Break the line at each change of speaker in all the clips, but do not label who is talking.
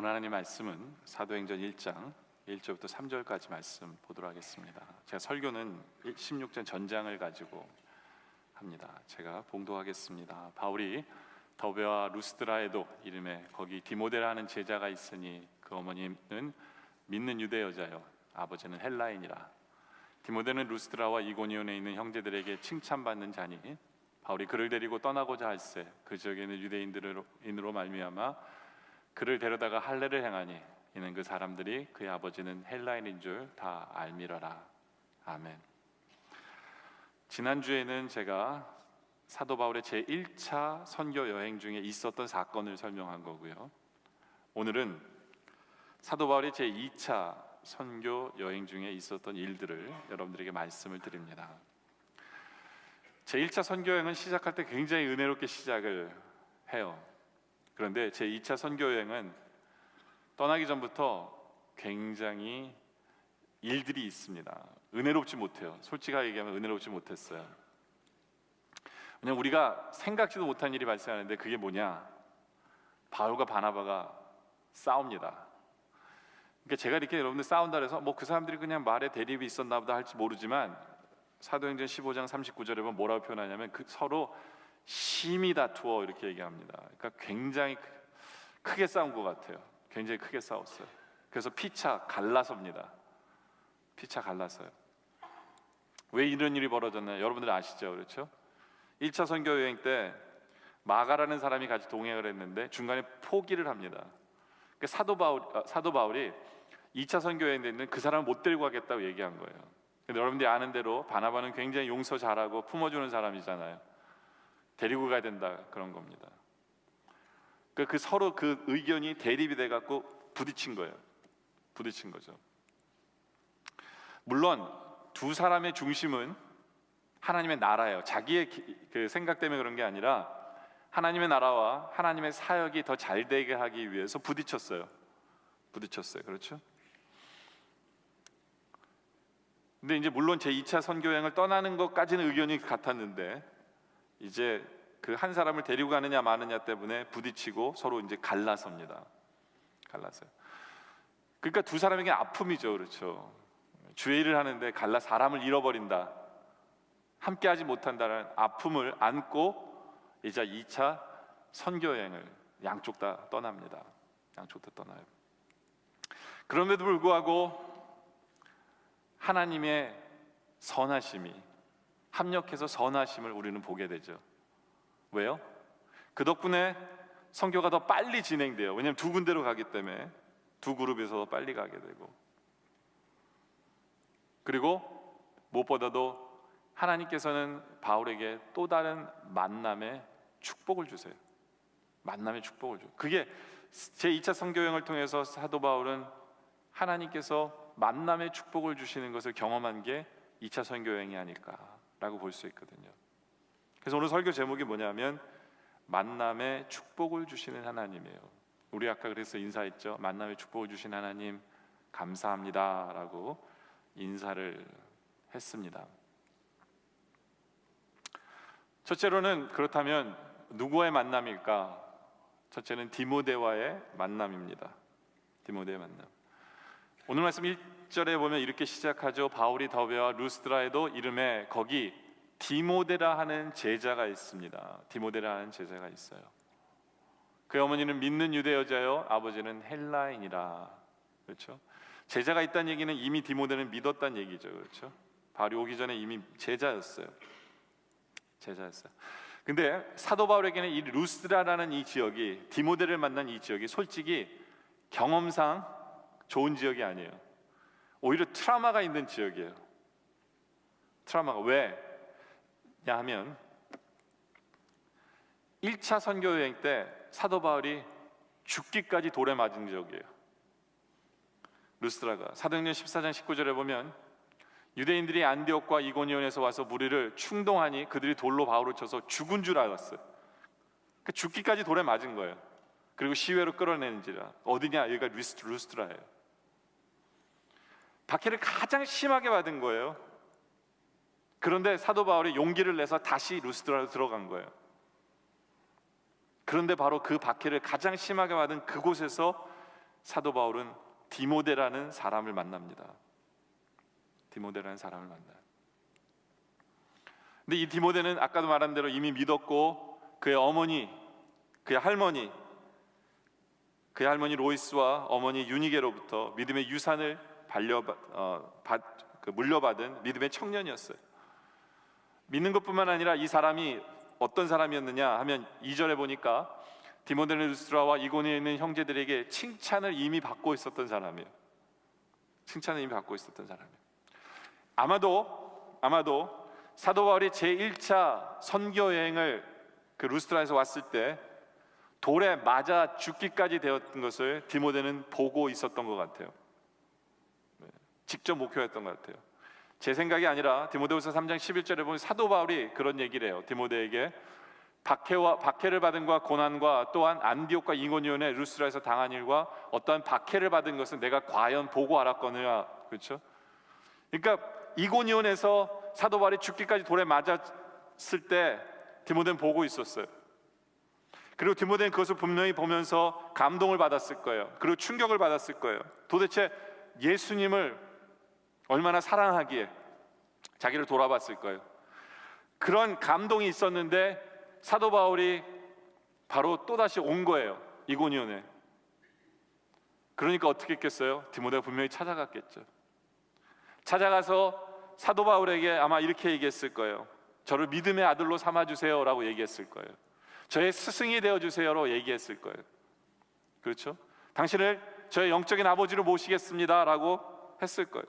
오늘 하나님 말씀은 사도행전 1장 1절부터 3절까지 말씀 보도록 하겠습니다. 제가 설교는 16전 전장을 가지고 합니다. 제가 봉독하겠습니다. 바울이 더베와 루스드라에도 이름에 거기 디모데라는 제자가 있으니 그 어머니는 믿는 유대 여자요 아버지는 헬라인이라. 디모데는 루스드라와 이고니온에 있는 형제들에게 칭찬받는 자니 바울이 그를 데리고 떠나고자 할세 그 지역에 있는 유대인으로 말미암아 그를 데려다가 할례를 행하니 이는 그 사람들이 그의 아버지는 헬라인인 줄 다 알미러라. 아멘. 지난주에는 제가 사도 바울의 제1차 선교 여행 중에 있었던 사건을 설명한 거고요. 오늘은 사도 바울의 제2차 선교 여행 중에 있었던 일들을 여러분들에게 말씀을 드립니다. 제1차 선교 여행은 시작할 때 굉장히 은혜롭게 시작을 해요. 그런데 제2차 선교 여행은 떠나기 전부터 굉장히 일들이 있습니다. 은혜롭지 못해요. 솔직하게 얘기하면 은혜롭지 못했어요. 왜냐면 우리가 생각지도 못한 일이 발생하는데 그게 뭐냐? 바울과 바나바가 싸웁니다. 그러니까 제가 이렇게 여러분들 싸운다 그래서 뭐 그 사람들이 그냥 말에 대립이 있었나 보다 할지 모르지만 사도행전 15장 39절에 보면 뭐라고 표현하냐면 그 서로 심히 다투어 이렇게 얘기합니다. 그러니까 굉장히 크게 싸운 것 같아요. 굉장히 크게 싸웠어요. 그래서 피차 갈라섭니다. 피차 갈라서요. 왜 이런 일이 벌어졌나요? 여러분들 아시죠? 그렇죠? 1차 선교 여행 때 마가라는 사람이 같이 동행을 했는데 중간에 포기를 합니다. 그러니까 사도 바울이 2차 선교 여행 때는 그 사람을 못 데리고 가겠다고 얘기한 거예요. 근데 여러분들이 아는 대로 바나바는 굉장히 용서 잘하고 품어주는 사람이잖아요. 데리고 가야 된다 그런 겁니다. 그 서로 그 의견이 대립이 돼 갖고 부딪힌 거예요. 부딪힌 거죠. 물론 두 사람의 중심은 하나님의 나라예요. 자기의 그 생각 때문에 그런 게 아니라 하나님의 나라와 하나님의 사역이 더 잘 되게 하기 위해서 부딪혔어요. 그렇죠? 근데 이제 물론 제2차 선교 여행을 떠나는 것까지는 의견이 같았는데 이제 그 한 사람을 데리고 가느냐 마느냐 때문에 부딪히고 서로 이제 갈라섭니다. 갈라서요. 그러니까 두 사람에게 아픔이죠, 그렇죠? 주의 일을 하는데 사람을 잃어버린다, 함께하지 못한다는 아픔을 안고 이제 2차 선교 여행을 양쪽 다 떠납니다. 양쪽 다 떠나요. 그럼에도 불구하고 하나님의 선하심이 합력해서 선하심을 우리는 보게 되죠. 왜요? 그 덕분에 선교가 더 빨리 진행돼요. 왜냐하면 두 군데로 가기 때문에 두 그룹에서 빨리 가게 되고, 그리고 무엇보다도 하나님께서는 바울에게 또 다른 만남의 축복을 주세요. 만남의 축복을 줘요. 그게 제2차 선교 여행을 통해서 사도 바울은 하나님께서 만남의 축복을 주시는 것을 경험한 게 2차 선교 여행이 아닐까라고 볼 수 있거든요. 그래서 오늘 설교 제목이 뭐냐면 만남의 축복을 주시는 하나님이에요. 우리 아까 그래서 인사했죠. 만남의 축복을 주신 하나님 감사합니다 라고 인사를 했습니다. 첫째로는 그렇다면 누구와의 만남일까? 첫째는 디모데와의 만남입니다. 디모데의 만남. 오늘 말씀 1절에 보면 이렇게 시작하죠. 바울이 더베와 루스드라에도 이름에 거기 디모데라 하는 제자가 있습니다. 디모데라 하는 제자가 있어요. 그의 어머니는 믿는 유대 여자요 아버지는 헬라인이라. 그렇죠? 제자가 있다는 얘기는 이미 디모데는 믿었다는 얘기죠. 그렇죠? 바울이 오기 전에 이미 제자였어요. 근데 사도 바울에게는 이 루스드라라는 이 지역이, 디모데를 만난 이 지역이 솔직히 경험상 좋은 지역이 아니에요. 오히려 트라우마가 있는 지역이에요. 트라우마가 왜냐 하면 1차 선교 여행 때 사도 바울이 죽기까지 돌에 맞은 지역이에요. 루스드라가 사도행전 14장 19절에 보면 유대인들이 안디옥과 이고니온에서 와서 무리를 충동하니 그들이 돌로 바울을 쳐서 죽은 줄 알았어요. 그러니까 죽기까지 돌에 맞은 거예요. 그리고 시외로 끌어내는지라. 어디냐? 여기가 루스드라예요. 박해를 가장 심하게 받은 거예요. 그런데 사도 바울이 용기를 내서 다시 루스드라로 들어간 거예요. 그런데 바로 그 박해를 가장 심하게 받은 그곳에서 사도 바울은 디모데라는 사람을 만납니다. 디모데라는 사람을 만나요. 근데 이 디모데는 아까도 말한 대로 이미 믿었고 그의 어머니, 그의 할머니 로이스와 어머니 유니게로부터 믿음의 유산을 물려받은 믿음의 청년이었어요. 믿는 것뿐만 아니라 이 사람이 어떤 사람이었느냐 하면 2절에 보니까 디모데는 루스드라와 이고니에 있는 형제들에게 칭찬을 이미 받고 있었던 사람이에요. 칭찬을 이미 받고 있었던 사람이에요. 아마도 사도 바울이 제1차 선교 여행을 그 루스드라에서 왔을 때 돌에 맞아 죽기까지 되었던 것을 디모데는 보고 있었던 것 같아요. 직접 목표였던 것 같아요. 제 생각이 아니라 디모데후서 3장 11절에 보면 사도 바울이 그런 얘기를 해요. 디모데에게 박해를 받은 것과 고난과 또한 안디옥과 이고니온의 루스드라에서 당한 일과 어떠한 박해를 받은 것은 내가 과연 보고 알았거니와. 그렇죠? 그러니까 이고니온에서 사도 바울이 죽기까지 돌에 맞았을 때 디모데는 보고 있었어요. 그리고 디모데는 그것을 분명히 보면서 감동을 받았을 거예요. 그리고 충격을 받았을 거예요. 도대체 예수님을 얼마나 사랑하기에 자기를 돌아봤을 거예요. 그런 감동이 있었는데 사도 바울이 바로 또다시 온 거예요. 이고니온에. 그러니까 어떻게 했겠어요? 디모데가 분명히 찾아갔겠죠. 찾아가서 사도 바울에게 아마 이렇게 얘기했을 거예요. 저를 믿음의 아들로 삼아주세요 라고 얘기했을 거예요. 저의 스승이 되어주세요로 얘기했을 거예요. 그렇죠? 당신을 저의 영적인 아버지로 모시겠습니다 라고 했을 거예요.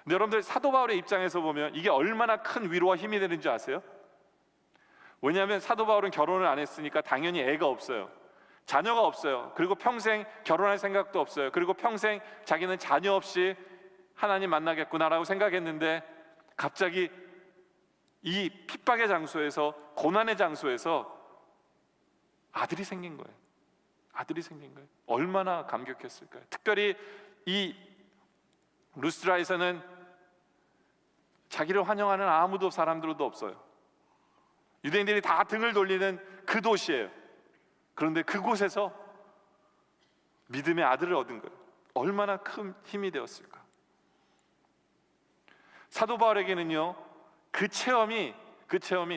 근데 여러분들 사도 바울의 입장에서 보면 이게 얼마나 큰 위로와 힘이 되는지 아세요? 왜냐하면 사도 바울은 결혼을 안 했으니까 당연히 애가 없어요. 자녀가 없어요. 그리고 평생 결혼할 생각도 없어요. 그리고 평생 자기는 자녀 없이 하나님 만나겠구나라고 생각했는데 갑자기 이 핍박의 장소에서, 고난의 장소에서 아들이 생긴 거예요. 아들이 생긴 거예요. 얼마나 감격했을까요? 특별히 이 루스드라에서는 자기를 환영하는 아무도 사람들도 없어요. 유대인들이 다 등을 돌리는 그 도시예요. 그런데 그곳에서 믿음의 아들을 얻은 거예요. 얼마나 큰 힘이 되었을까? 사도 바울에게는요, 그 체험이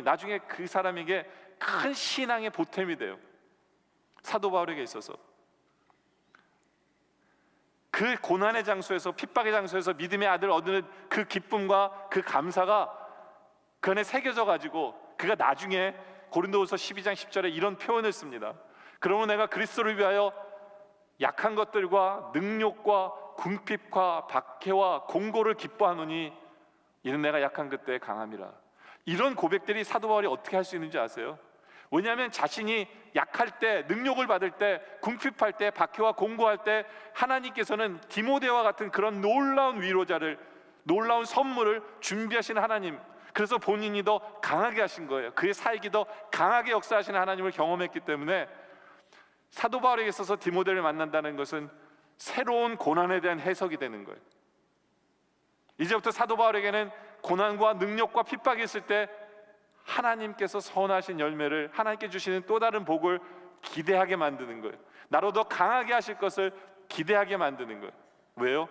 나중에 그 사람에게 큰 신앙의 보탬이 돼요. 사도 바울에게 있어서 그 고난의 장소에서, 핍박의 장소에서 믿음의 아들을 얻는 그 기쁨과 그 감사가 그 안에 새겨져 가지고 그가 나중에 고린도후서 12장 10절에 이런 표현을 씁니다. 그러면 내가 그리스도를 위하여 약한 것들과 능욕과 궁핍과 박해와 공고를 기뻐하노니 이는 내가 약한 그때의 강함이라. 이런 고백들이 사도 바울이 어떻게 할 수 있는지 아세요? 왜냐하면 자신이 약할 때, 능욕을 받을 때, 궁핍할 때, 박해와 공고할 때 하나님께서는 디모데와 같은 그런 놀라운 위로자를, 놀라운 선물을 준비하신 하나님, 그래서 본인이 더 강하게 하신 거예요. 그의 사역이 더 강하게 역사하시는 하나님을 경험했기 때문에 사도 바울에게 있어서 디모데를 만난다는 것은 새로운 고난에 대한 해석이 되는 거예요. 이제부터 사도 바울에게는 고난과 능력과 핍박이 있을 때 하나님께서 선하신 열매를, 하나님께 주시는 또 다른 복을 기대하게 만드는 거예요. 나로 더 강하게 하실 것을 기대하게 만드는 거예요. 왜요?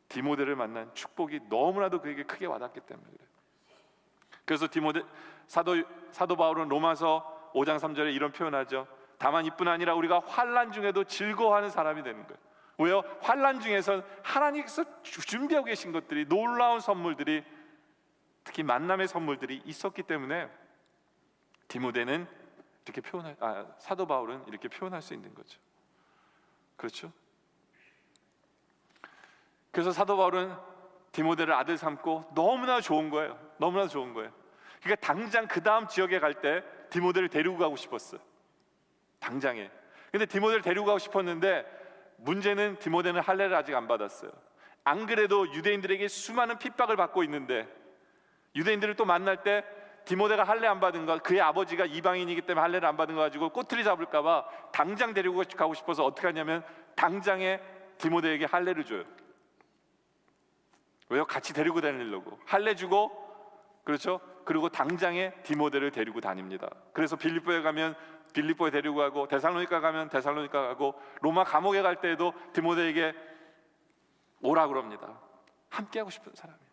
디모데를 만난 축복이 너무나도 그에게 크게 와닿기 때문에 그래요. 그래서 사도 바울은 로마서 5장 3절에 이런 표현하죠. 다만 이뿐 아니라 우리가 환난 중에도 즐거워하는 사람이 되는 거예요. 왜요? 환난 중에선 하나님께서 준비하고 계신 것들이, 놀라운 선물들이, 특히 만남의 선물들이 있었기 때문에 디모데는 이렇게 사도 바울은 이렇게 표현할 수 있는 거죠. 그렇죠? 그래서 사도 바울은 디모데를 아들 삼고 너무나 좋은 거예요. 너무나 좋은 거예요. 그러니까 당장 그 다음 지역에 갈 때 디모데를 데리고 가고 싶었어요. 당장에. 근데 디모데를 데리고 가고 싶었는데 문제는 디모데는 할례를 아직 안 받았어요. 안 그래도 유대인들에게 수많은 핍박을 받고 있는데 유대인들을 또 만날 때 디모데가 할례 안 받은 거, 그의 아버지가 이방인이기 때문에 할례를 안 받은 거 가지고 꼬투리 잡을까 봐 당장 데리고 가고 싶어서 어떻게 하냐면 당장에 디모데에게 할례를 줘요. 왜요? 같이 데리고 다니려고. 할례 주고, 그렇죠? 그리고 당장에 디모데를 데리고 다닙니다. 그래서 빌립보에 가면 빌립보에 데리고 가고, 데살로니가 가면 데살로니가 가고, 로마 감옥에 갈 때에도 디모데에게 오라 그럽니다. 함께하고 싶은 사람이에요.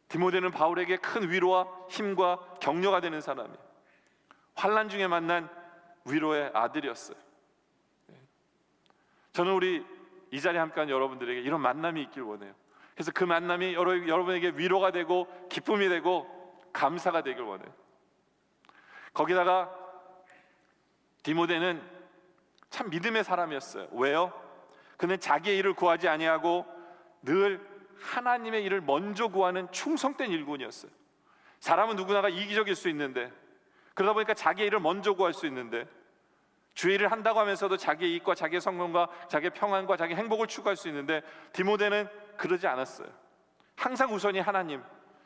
디모데는 바울에게 큰 위로와 힘과 격려가 되는 사람이에요. 환난 중에 만난 위로의 아들이었어요. 저는 우리 이 자리에 함께한 여러분들에게 이런 만남이 있길 원해요. 그래서 그 만남이 여러분에게 위로가 되고 기쁨이 되고 감사가 되길 원해요. 거기다가 디모데는 참 믿음의 사람이었어요. 왜요? 그는 자기의 일을 구하지 아니하고 늘 하나님의 일을 먼저 구하는 충성된 일꾼이었어요. 사람은 누구나가 이기적일 수 있는데, 그러다 보니까 자기의 일을 먼저 구할 수 있는데, 주의 일을 한다고 하면서도 자기의 이익과 자기의 성공과 자기의 평안과 자기의 행복을 추구할 수 있는데, 디모데는 그러지 않았어요. 항상 우선이 하나님,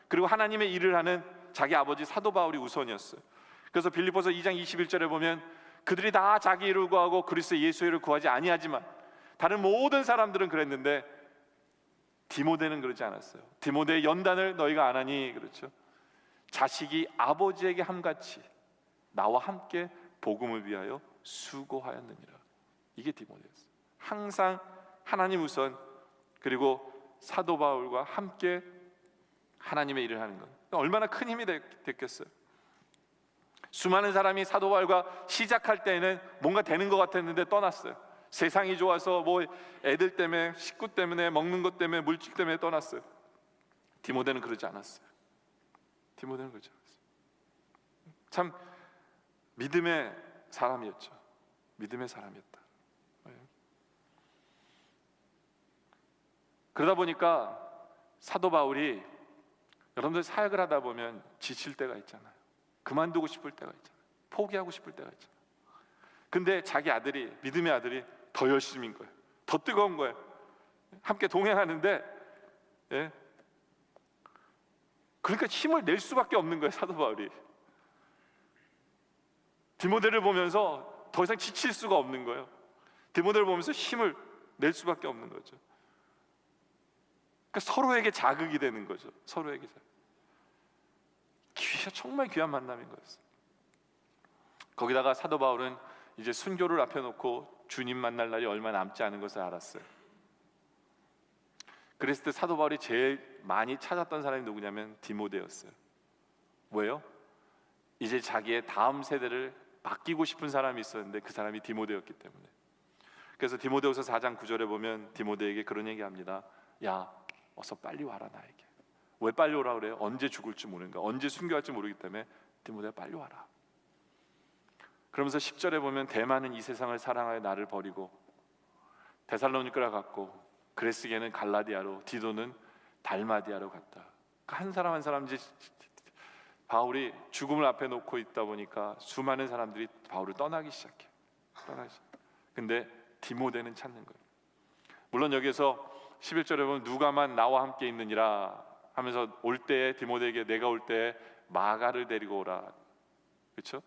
그리고 하나님의 일을 하는 자기 아버지 사도 바울이 우선이었어요. 그래서 빌립보서 2장 21절에 보면 그들이 다 자기 일을 구하고 그리스도 예수의 일을 구하지 아니하지만 다른 모든 사람들은 그랬는데 디모데는 그러지 않았어요. 디모데의 연단을 너희가 안 하니, 그렇죠? 자식이 아버지에게 함같이 나와 함께 복음을 위하여 수고하였느니라. 이게 디모데였어요. 항상 하나님 우선, 그리고 사도 바울과 함께 하나님의 일을 하는 것, 얼마나 큰 힘이 됐겠어요. 수많은 사람이 사도 바울과 시작할 때는 뭔가 되는 것 같았는데 떠났어요. 세상이 좋아서 뭐 애들 때문에, 식구 때문에, 먹는 것 때문에, 물질 때문에 떠났어요. 디모데는 그러지 않았어요. 디모데는 그러지 않았어요. 참 믿음의 사람이었죠. 믿음의 사람이었다. 그러다 보니까 사도 바울이, 여러분들 사역을 하다 보면 지칠 때가 있잖아요. 그만두고 싶을 때가 있잖아요. 포기하고 싶을 때가 있잖아요. 근데 자기 아들이, 믿음의 아들이 더 열심인 거예요. 더 뜨거운 거예요. 함께 동행하는데, 예? 그러니까 힘을 낼 수밖에 없는 거예요. 사도 바울이 디모데를 보면서 더 이상 지칠 수가 없는 거예요. 디모데를 보면서 힘을 낼 수밖에 없는 거죠. 그러니까 서로에게 자극이 되는 거죠. 서로에게 정말 귀한 만남인 거였어요. 거기다가 사도 바울은 이제 순교를 앞에 놓고 주님 만날 날이 얼마 남지 않은 것을 알았어요. 그랬을 때 사도 바울이 제일 많이 찾았던 사람이 누구냐면 디모데였어요. 왜요? 이제 자기의 다음 세대를 맡기고 싶은 사람이 있었는데 그 사람이 디모데였기 때문에. 그래서 디모데후서 4장 9절에 보면 디모데에게 그런 얘기합니다. 야, 어서 빨리 와라 나에게. 왜 빨리 오라 그래요? 언제 죽을지 모르니까, 언제 순교할지 모르기 때문에 디모데야 빨리 와라. 그러면서 10절에 보면 대만은 이 세상을 사랑하여 나를 버리고 데살로니가로 갔고 그레스게는 갈라디아로, 디도는 달마디아로 갔다. 한 사람 한 사람, 이제 바울이 죽음을 앞에 놓고 있다 보니까 수많은 사람들이 바울을 떠나기 시작해요. 근데 디모데는 찾는 거예요. 물론 여기서 11절에 보면 누가만 나와 함께 있느니라 하면서 올 때에 디모데에게 내가 올 때에 마가를 데리고 오라, 그렇죠?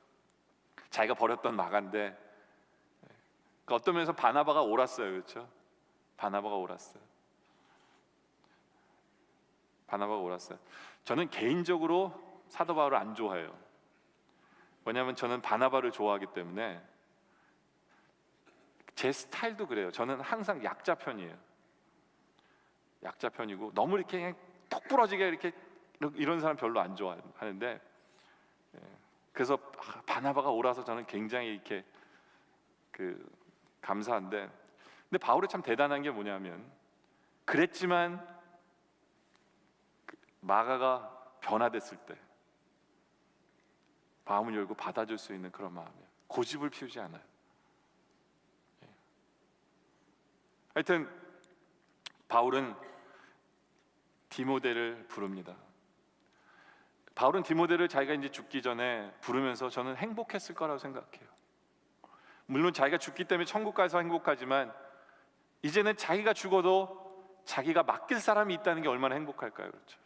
자기가 버렸던 마가인데, 그러니까 어떤 면에서 바나바가 옳았어요, 그렇죠? 바나바가 옳았어요. 바나바가 옳았어요. 저는 개인적으로 사도 바울을 안 좋아해요. 왜냐하면 저는 바나바를 좋아하기 때문에. 제 스타일도 그래요. 저는 항상 약자 편이에요. 약자 편이고 너무 이렇게 그냥 톡 부러지게 이렇게 이런 사람 별로 안 좋아하는데, 그래서 바나바가 옳아서 저는 굉장히 이렇게 감사한데, 근데 바울이 참 대단한 게 뭐냐면, 그랬지만 마가가 변화됐을 때 마음을 열고 받아줄 수 있는 그런 마음이에요. 고집을 피우지 않아요. 하여튼 바울은 디모데를 부릅니다. 바울은 디모데를 자기가 이제 죽기 전에 부르면서 저는 행복했을 거라고 생각해요. 물론 자기가 죽기 때문에 천국 가서 행복하지만 이제는 자기가 죽어도 자기가 맡길 사람이 있다는 게 얼마나 행복할까요? 그렇죠?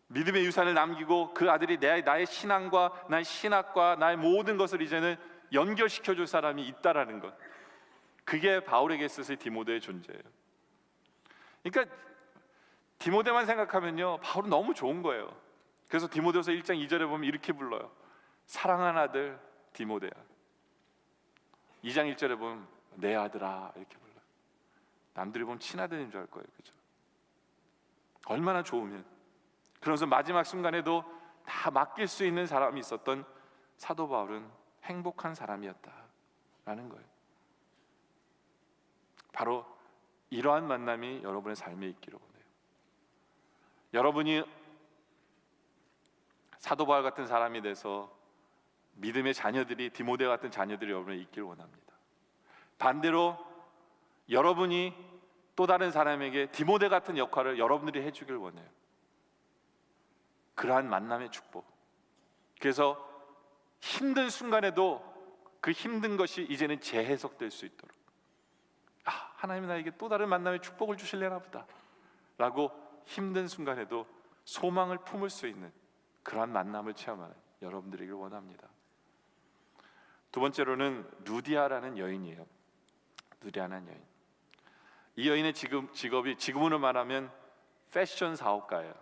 믿음의 유산을 남기고 그 아들이 나의 신앙과 나의 신학과 나의 모든 것을 이제는 연결시켜줄 사람이 있다라는 것, 그게 바울에게 있어서의 디모데의 존재예요. 그러니까 디모데만 생각하면요, 바울은 너무 좋은 거예요. 그래서 디모데후서 1장 2절에 보면 이렇게 불러요. 사랑하는 아들 디모데야. 2장 1절에 보면 내 아들아 이렇게 불러요. 남들이 보면 친아들인 줄 알 거예요. 그죠? 얼마나 좋으면. 그러면서 마지막 순간에도 다 맡길 수 있는 사람이 있었던 사도 바울은 행복한 사람이었다라는 거예요. 바로 이러한 만남이 여러분의 삶에 있기를 원해요. 여러분이 사도 바울 같은 사람이 돼서 믿음의 자녀들이, 디모데 같은 자녀들이 여러분에 있기를 원합니다. 반대로 여러분이 또 다른 사람에게 디모데 같은 역할을 여러분들이 해주길 원해요. 그러한 만남의 축복. 그래서 힘든 순간에도 그 힘든 것이 이제는 재해석될 수 있도록, 하나님이 나에게 또 다른 만남의 축복을 주실래나 보다 라고 힘든 순간에도 소망을 품을 수 있는 그러한 만남을 체험하는 여러분들이길 원합니다. 두 번째로는 루디아라는 여인이에요. 루디아라는 여인. 이 여인의 직업이 지금으로 말하면 패션 사업가예요.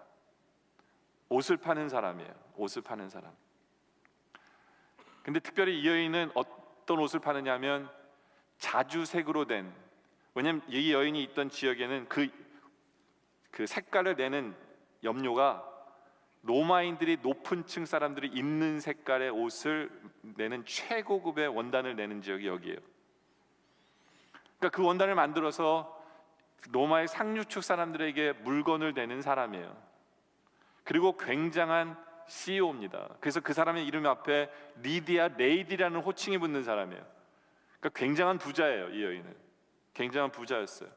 옷을 파는 사람이에요. 옷을 파는 사람. 근데 특별히 이 여인은 어떤 옷을 파느냐면 자주색으로 된, 왜냐면 이 여인이 있던 지역에는 그 색깔을 내는 염료가 로마인들이 높은 층 사람들이 입는 색깔의 옷을 내는 최고급의 원단을 내는 지역이 여기예요. 그러니까 그 원단을 만들어서 로마의 상류층 사람들에게 물건을 내는 사람이에요. 그리고 굉장한 CEO입니다. 그래서 그 사람의 이름 앞에 리디아 레이디라는 호칭이 붙는 사람이에요. 그러니까 굉장한 부자예요. 이 여인은 굉장한 부자였어요.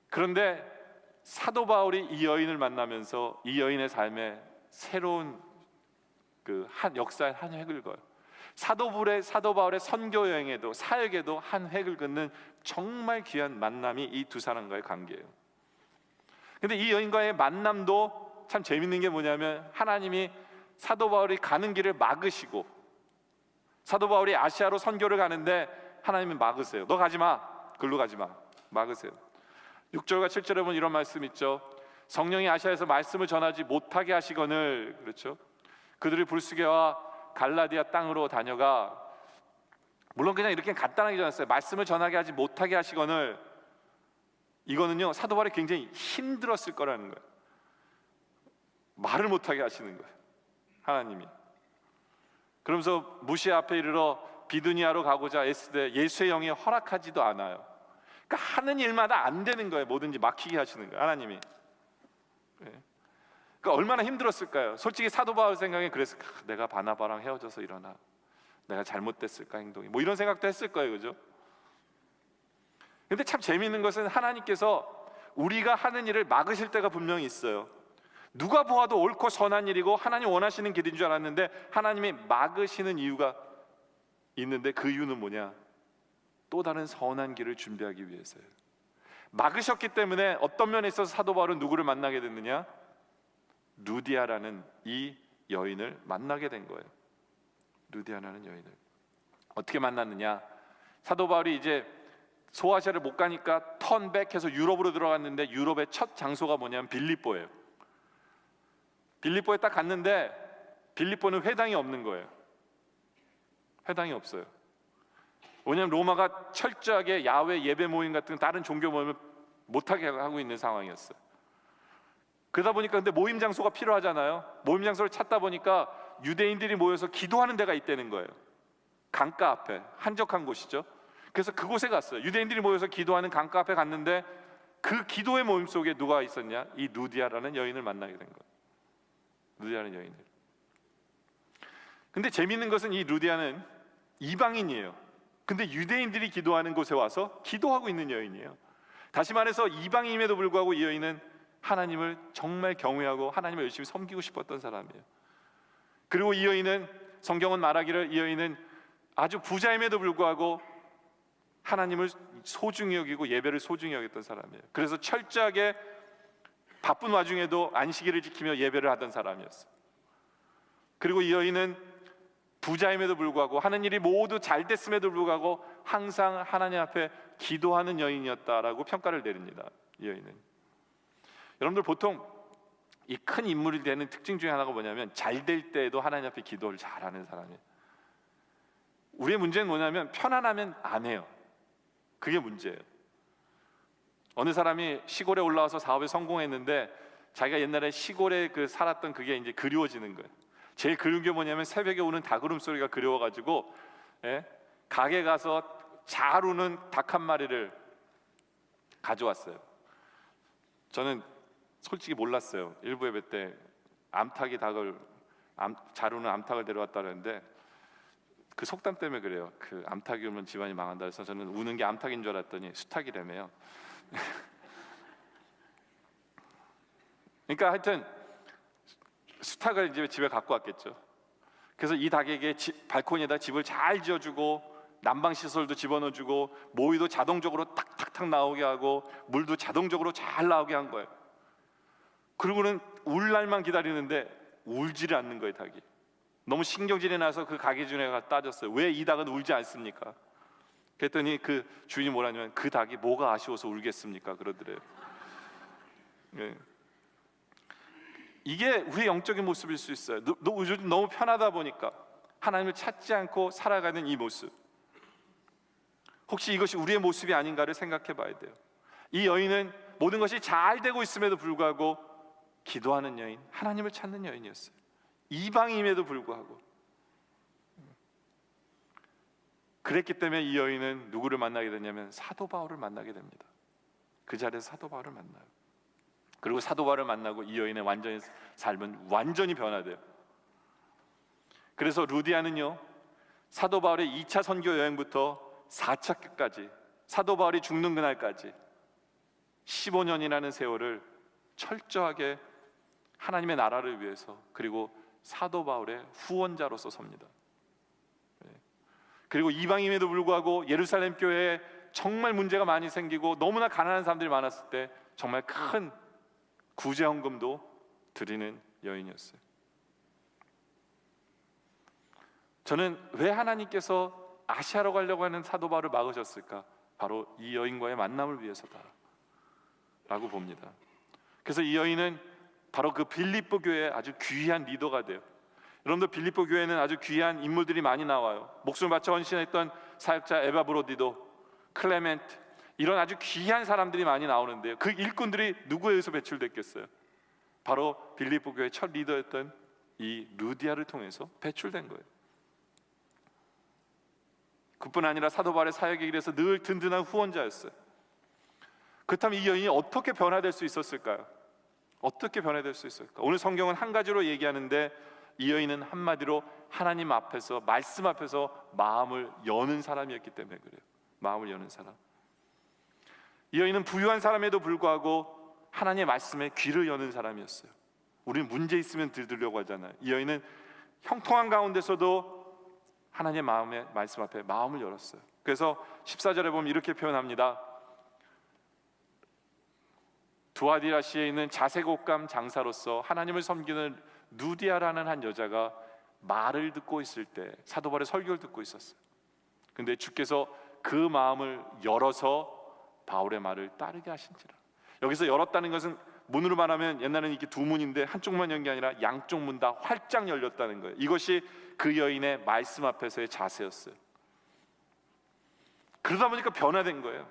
그런데 사도 바울이 이 여인을 만나면서 이 여인의 삶에 새로운 한 역사의 한 획을 그어요. 사도 바울의 선교 여행에도 사역에도 한 획을 긋는 정말 귀한 만남이 이 두 사람과의 관계예요. 근데 이 여인과의 만남도 참 재밌는 게 뭐냐면 하나님이 사도 바울이 가는 길을 막으시고, 사도 바울이 아시아로 선교를 가는데 하나님이 막으세요. 너 가지 마. 글로 가지 마. 막으세요. 6절과 7절에 보면 이런 말씀 있죠. 성령이 아시아에서 말씀을 전하지 못하게 하시거늘, 그렇죠? 그들이 불수개와 갈라디아 땅으로 다녀가, 물론 그냥 이렇게 간단하게 전했어요. 말씀을 전하게 하지 못하게 하시거늘. 이거는요 사도 바울이 굉장히 힘들었을 거라는 거예요. 말을 못하게 하시는 거예요, 하나님이. 그러면서 무시아 앞에 이르러 비두니아로 가고자 애쓰되 예수의 영이 허락하지도 않아요. 그러니까 하는 일마다 안 되는 거예요. 뭐든지 막히게 하시는 거예요, 하나님이. 그러니까 얼마나 힘들었을까요? 솔직히 사도 바울 생각에 그랬을 거예요. 내가 바나바랑 헤어져서 일어나, 내가 잘못됐을까 행동이, 뭐 이런 생각도 했을 거예요, 그죠? 근데 참 재미있는 것은 하나님께서 우리가 하는 일을 막으실 때가 분명히 있어요. 누가 보아도 옳고 선한 일이고 하나님 원하시는 길인 줄 알았는데 하나님이 막으시는 이유가 있는데, 그 이유는 뭐냐? 또 다른 선한 길을 준비하기 위해서예요. 막으셨기 때문에 어떤 면에 있어서 사도 바울은 누구를 만나게 됐느냐? 루디아라는 이 여인을 만나게 된 거예요. 루디아라는 여인을 어떻게 만났느냐? 사도 바울이 이제 소아시아를 못 가니까 턴백해서 유럽으로 들어갔는데, 유럽의 첫 장소가 뭐냐면 빌립보예요. 빌립보에 딱 갔는데 빌립보는 회당이 없는 거예요. 회당이 없어요. 왜냐하면 로마가 철저하게 야외 예배 모임 같은 다른 종교 모임을 못하게 하고 있는 상황이었어요. 그러다 보니까 근데 모임 장소가 필요하잖아요. 모임 장소를 찾다 보니까 유대인들이 모여서 기도하는 데가 있다는 거예요. 강가 앞에, 한적한 곳이죠. 그래서 그곳에 갔어요. 유대인들이 모여서 기도하는 강가 앞에 갔는데 그 기도의 모임 속에 누가 있었냐? 이 루디아라는 여인을 만나게 된 거예요. 루디아라는 여인을. 근데 재밌는 것은 이 루디아는 이방인이에요. 근데 유대인들이 기도하는 곳에 와서 기도하고 있는 여인이에요. 다시 말해서 이방인임에도 불구하고 이 여인은 하나님을 정말 경외하고 하나님을 열심히 섬기고 싶었던 사람이에요. 그리고 이 여인은, 성경은 말하기를 이 여인은 아주 부자임에도 불구하고 하나님을 소중히 여기고 예배를 소중히 여겼던 사람이에요. 그래서 철저하게 바쁜 와중에도 안식일을 지키며 예배를 하던 사람이었어요. 그리고 이 여인은 부자임에도 불구하고 하는 일이 모두 잘 됐음에도 불구하고 항상 하나님 앞에 기도하는 여인이었다라고 평가를 내립니다. 이 여인은. 여러분들 보통 이 큰 인물이 되는 특징 중에 하나가 뭐냐면 잘 될 때에도 하나님 앞에 기도를 잘하는 사람이에요. 우리의 문제는 뭐냐면 편안하면 안 해요. 그게 문제예요. 어느 사람이 시골에 올라와서 사업에 성공했는데 자기가 옛날에 시골에 살았던 그게 이제 그리워지는 거예요. 제일 그리운 게 뭐냐면 새벽에 우는 닭 울음소리가 그리워가지고 가게 가서 잘 우는 닭 한 마리를 가져왔어요. 저는 솔직히 몰랐어요. 일부 예배 때 암탉이 잘 우는 암탉을 데려왔다 그랬는데 그 속담 때문에 그래요. 그 암탉이 울면 집안이 망한다 해서 저는 우는 게 암탉인 줄 알았더니 수탉이라며요. 그러니까 하여튼 수탉을 이제 집에 갖고 왔겠죠. 그래서 이 닭에게 발코니에다 집을 잘 지어주고 난방 시설도 집어넣어주고 모이도 자동적으로 탁탁탁 나오게 하고 물도 자동적으로 잘 나오게 한 거예요. 그리고는 울 날만 기다리는데 울지를 않는 거예요. 닭이 너무 신경질이 나서 그 가게 주인가 따졌어요. 왜 이 닭은 울지 않습니까? 그랬더니 그 주인이 뭐라냐면 그 닭이 뭐가 아쉬워서 울겠습니까? 그러더래요. 이게 우리의 영적인 모습일 수 있어요. 요즘 너무 편하다 보니까 하나님을 찾지 않고 살아가는 이 모습, 혹시 이것이 우리의 모습이 아닌가를 생각해 봐야 돼요. 이 여인은 모든 것이 잘 되고 있음에도 불구하고 기도하는 여인, 하나님을 찾는 여인이었어요. 이방임에도 불구하고. 그랬기 때문에 이 여인은 누구를 만나게 되냐면 사도 바울을 만나게 됩니다. 그 자리에서 사도 바울을 만나요. 그리고 사도 바울을 만나고 이 여인의 삶은 완전히 변화돼요. 그래서 루디아는요, 사도 바울의 2차 선교 여행부터 4차까지 사도 바울이 죽는 그날까지 15년이라는 세월을 철저하게 하나님의 나라를 위해서, 그리고 사도 바울의 후원자로서 섭니다. 그리고 이방임에도 불구하고 예루살렘 교회에 정말 문제가 많이 생기고 너무나 가난한 사람들이 많았을 때 정말 큰 구제헌금도 드리는 여인이었어요. 저는 왜 하나님께서 아시아로 가려고 하는 사도 바울을 막으셨을까? 바로 이 여인과의 만남을 위해서다 라고 봅니다. 그래서 이 여인은 바로 그 빌립보 교회의 아주 귀한 리더가 돼요. 여러분들, 빌립보 교회는 아주 귀한 인물들이 많이 나와요. 목숨을 바쳐 헌신했던 사역자 에바브로디도, 클레멘트, 이런 아주 귀한 사람들이 많이 나오는데요, 그 일꾼들이 누구에 의해서 배출됐겠어요? 바로 빌립보 교회의 첫 리더였던 이 루디아를 통해서 배출된 거예요. 그뿐 아니라 사도 바울의 사역에 일해서 늘 든든한 후원자였어요. 그렇다면 이 여인이 어떻게 변화될 수 있었을까요? 어떻게 변화될 수 있을까? 오늘 성경은 한 가지로 얘기하는데 이 여인은 한마디로 하나님 앞에서, 말씀 앞에서 마음을 여는 사람이었기 때문에 그래요. 마음을 여는 사람. 이 여인은 부유한 사람에도 불구하고 하나님의 말씀에 귀를 여는 사람이었어요. 우리는 문제 있으면 들으려고 하잖아요. 이 여인은 형통한 가운데서도 하나님의 마음의 말씀 앞에 마음을 열었어요. 그래서 14절에 보면 이렇게 표현합니다. 두아디라시에 있는 자색옷감 장사로서 하나님을 섬기는 누디아라는 한 여자가 말을 듣고 있을 때 사도 바울의 설교를 듣고 있었어요. 근데 주께서 그 마음을 열어서 바울의 말을 따르게 하신지라. 여기서 열었다는 것은 문으로 말하면 옛날에는 이렇게 두 문인데 한쪽만 연 게 아니라 양쪽 문 다 활짝 열렸다는 거예요. 이것이 그 여인의 말씀 앞에서의 자세였어요. 그러다 보니까 변화된 거예요.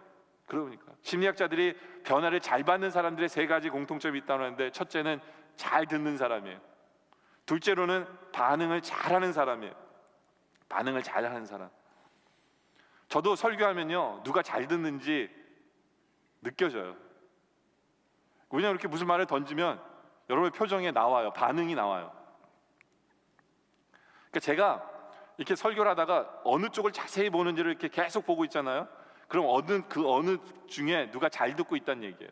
그러니까 심리학자들이 변화를 잘 받는 사람들의 세 가지 공통점이 있다고 하는데, 첫째는 잘 듣는 사람이에요. 둘째로는 반응을 잘하는 사람이에요. 반응을 잘하는 사람. 저도 설교하면요, 누가 잘 듣는지 느껴져요. 왜냐하면 이렇게 무슨 말을 던지면 여러분의 표정에 나와요. 반응이 나와요. 그러니까 제가 이렇게 설교를 하다가 어느 쪽을 자세히 보는지를 이렇게 계속 보고 있잖아요. 그럼 어느 중에 누가 잘 듣고 있다는 얘기예요.